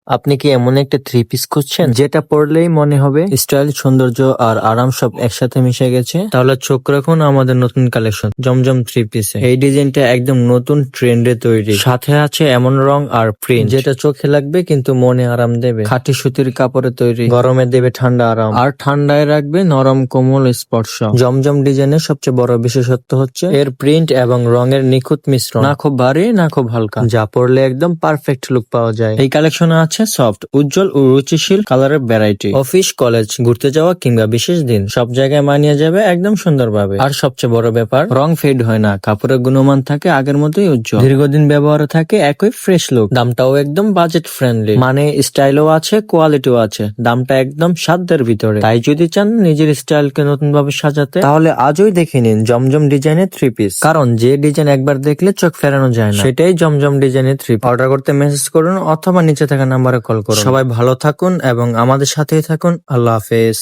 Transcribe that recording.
আপনি কি এমন একটা থ্রি পিস খুঁজছেন যেটা পরলেই মনে হবে স্টাইল, সৌন্দর্য আর আরাম সব একসাথে মিশে গেছে? তাহলে চোখ রাখুন আমাদের নতুন কালেকশন জমজম থ্রি পিসে। এই ডিজাইনটা একদম নতুন ট্রেন্ডে তৈরি, সাথে আছে এমন রং আর প্রিন্ট যেটা চোখে লাগবে কিন্তু মনে আরাম দেবে। খাঁটি সুতির কাপড়ে তৈরি, গরমে দেবে ঠান্ডা আরাম আর ঠান্ডায় রাখবে নরম কোমল স্পর্শ। জমজম ডিজাইনের সবচেয়ে বড় বিশেষত্ব হচ্ছে এর প্রিন্ট এবং রঙের নিখুঁত মিশ্রণ, না খুব ভারী না খুব হালকা, যা পরলে একদম পারফেক্ট লুক পাওয়া যায়। এই কালেকশনে আছে সফট, উজ্জ্বল ও রুচিশীল কালারের ভ্যারাইটি। অফিস, কলেজ, ঘুরতে যাওয়া কিংবা বিশেষ দিন সব জায়গায় মানিয়ে যাবে একদম সুন্দরভাবে। আর সবচেয়ে বড় ব্যাপার, রং ফেড হয় না, কাপড়ের গুণমান থাকে আগের মতোই উজ্জ্বল, দীর্ঘদিন ব্যবহারে থাকে একই ফ্রেশ লুক। দামটাও একদম বাজেট ফ্রেন্ডলি, মানে স্টাইলও আছে কোয়ালিটিও আছে, দামটা একদম সাধ্যের ভিতরে। তাই যদি চান নিজের স্টাইলকে নতুন ভাবে সাজাতে, তাহলে আজই দেখে নিন জমজম ডিজাইনের থ্রি পিস। কারণ যে ডিজাইন একবার দেখলে চোখ ফেরানো যায় না, সেটাই জমজম ডিজাইনের থ্রি পিস। অর্ডার করতে মেসেজ করুন অথবা নিচে থাকা নাম্বারে কল করুন। সবাই ভালো থাকুন এবং আমাদের সাথেই থাকুন। আল্লাহ হাফেজ।